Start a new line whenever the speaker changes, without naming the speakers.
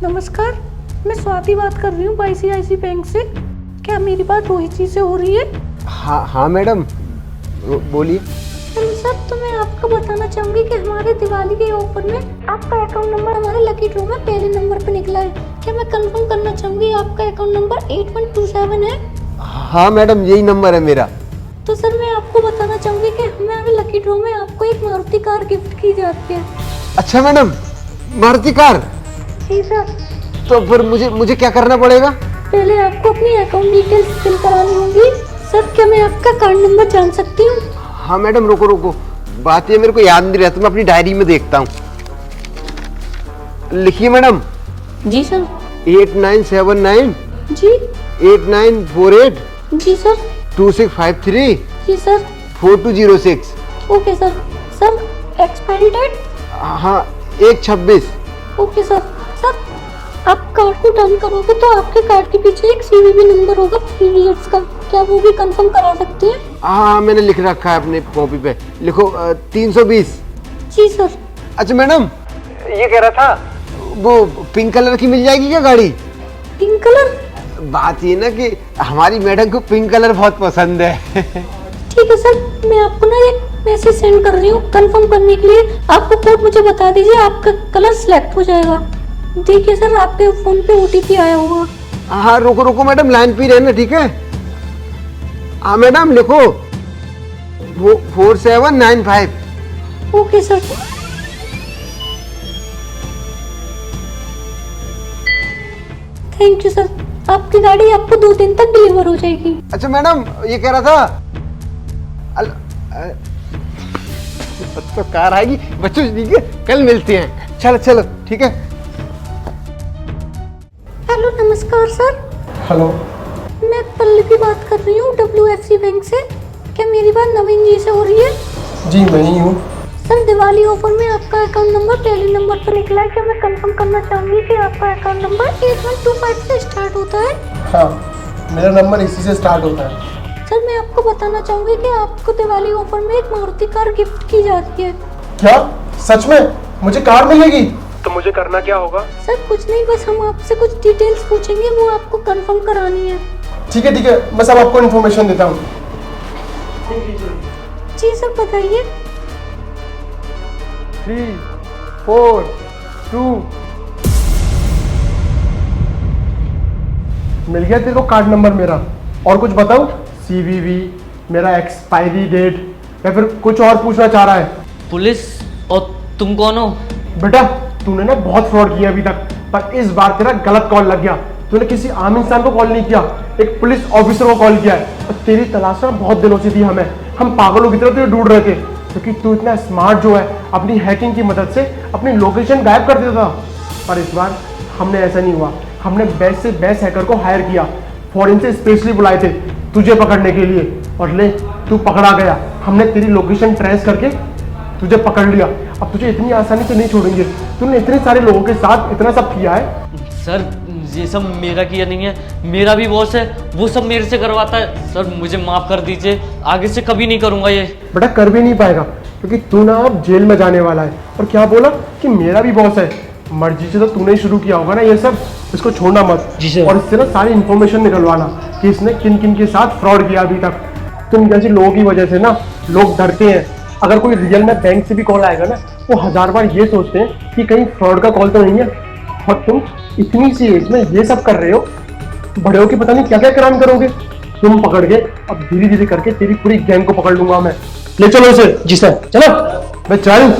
नमस्कार, मैं स्वाति बात कर रही हूँ आईसीआईसी बैंक से। क्या मेरी बात रोहित जी से हो रही है?
हाँ मैडम, बोलिए।
सर, तो मैं आपको बताना चाहूँगी कि हमारे दिवाली के ऑफर में आपका अकाउंट नंबर हमारे लकी ड्रॉ में पहले नंबर पे निकला है। क्या मैं कंफर्म करना चाहूँगी आपका अकाउंट नंबर 8127 है?
हाँ मैडम, यही नंबर है मेरा।
तो सर, मैं आपको बताना चाहूँगी कि हमारे लकी ड्रॉ में आपको एक मारुति कार गिफ्ट की जाती है।
अच्छा मैडम, मारुति कार?
जी सर।
तो फिर मुझे क्या करना पड़ेगा?
पहले आपको अपनी अकाउंट डिटेल्स फिल करानी होगी। सर, क्या मैं आपका कार्ड नंबर जान सकती हूँ?
हाँ मैडम, रुको, बात ये मेरे को याद नहीं रहता, मैं अपनी डायरी में देखता हूँ। लिखिए मैडम।
जी सर।
8979
जी।
8948
जी सर।
2653
जी sir.
4206।
Okay sir. Sir, expiry date?
हाँ, 1/26।
Okay sir. सर, आप कार्ड को टर्न करोगे तो आपके कार्ड के पीछे एक सीवीवी नंबर होगा 3 डिजिट्स का। क्या वो भी कंफर्म करा सकते हैं?
हाँ, मैंने लिख रखा है अपने कॉपी पे। लिखो 320।
जी सर।
अच्छा मैडम, ये कह रहा था, वो पिंक कलर की मिल जाएगी क्या गाड़ी?
Pink colour?
बात ये ना कि हमारी मैडम को पिंक कलर बहुत पसंद है।
ठीक है सर, मैं आपको ना एक मैसेज सेंड कर रही हूँ कंफर्म करने के लिए। आपको कोड मुझे बता दीजिए, आपका कलर सिलेक्ट हो जाएगा। देखिए सर, आपके फोन पे ओटीपी आया होगा।
हाँ, रुको मैडम, लाइन पे रहना, ठीक है? हाँ मैडम, लिखो 4795।
Okay sir. Thank you sir, आपकी गाड़ी आपको 2 दिन तक डिलीवर हो जाएगी।
अच्छा मैडम, ये कह रहा था तो कार आएगी बच्चों, ठीक है? कल मिलते हैं। चलो ठीक है।
हेलो, नमस्कार सर।
हेलो।
मैं पल्लवी बात कर रही हूँ WFC बैंक से। क्या मेरी बात नवीन जी से हो रही है?
जी, मैं ही हूँ।
सर, दिवाली ऑफर में आपका अकाउंट नंबर पहले नंबर पर निकला है। क्या मैं कंफर्म करना चाहूँगी कि आपका अकाउंट नंबर 8125 से स्टार्ट होता है?
हाँ, मेरा नंबर इसी से स्टार्ट होता है।
सर, मैं आपको बताना चाहूँगी कि आपको दिवाली ऑफर में एक मारुति कार गिफ्ट की जाती है।
क्या सच में मुझे कार मिलेगी? तो मुझे करना क्या होगा?
सर, कुछ नहीं, बस हम आपसे कुछ डिटेल्स पूछेंगे, वो आपको कंफर्म करानी है।
ठीक है, मैं सब आपको इन्फॉर्मेशन देता हूँ।
जी सर, बताइए।
3, 4, 2। मिल गया तेरे को कार्ड नंबर मेरा। और कुछ बताऊँ? CVV, मेरा एक्सपायरी डेट, या फिर कुछ और पूछना चाह रहा है?
पुलिस? और तुम कौन हो?
बेटा, तूने ना बहुत फ्रॉड किया अभी तक, पर इस बार तेरा गलत कॉल लग गया। तूने किसी आम इंसान को कॉल नहीं किया, एक पुलिस ऑफिसर को कॉल किया है। और तेरी तलाश ना बहुत दिनों से थी हमें, हम पागलों की तरह तुझे ढूंढ रहे थे, क्योंकि तू इतना स्मार्ट जो है अपनी हैकिंग की मदद से अपनी लोकेशन गायब कर देता था। पर इस बार हमने ऐसा नहीं हुआ, हमने बेस्ट से बेस्ट हैकर को हायर किया, फॉरेन से स्पेशली बुलाए थे तुझे पकड़ने के लिए। और ले, तू पकड़ा गया। हमने तेरी लोकेशन ट्रेस करके तुझे पकड़ लिया। अब तुझे इतनी आसानी से नहीं छोड़ेंगे। तूने इतने सारे लोगों के साथ इतना सब किया है।
सर, ये सब मेरा किया नहीं है, मेरा भी बॉस है, वो सब मेरे से करवाता है। सर, मुझे माफ कर दीजिए, आगे से कभी नहीं करूंगा ये।
बेटा, कर भी नहीं पाएगा, क्योंकि तू ना अब जेल में जाने वाला है। और क्या बोला कि मेरा भी बॉस है? मर्जी से तो तूने ही शुरू किया होगा ना ये सब। इसको छोड़ना मत।
जी सर।
और इससे ना सारी इन्फॉर्मेशन निकलवाना कि इसने किन किन के साथ फ्रॉड किया अभी तक। तुम जैसे लोगों की वजह से ना लोग डरते हैं। अगर कोई रियल में बैंक से भी कॉल आएगा ना, वो 1000 बार ये सोचते हैं कि कहीं फ्रॉड का कॉल तो नहीं है। और तुम इतनी सी एज में ये सब कर रहे हो, बड़े हो के पता नहीं क्या क्या क्राइम करोगे। तुम पकड़ के अब धीरे धीरे करके तेरी पूरी गैंग को पकड़ लूंगा मैं। ले चलो इसे।
जी सर।
चलो, मैं चल।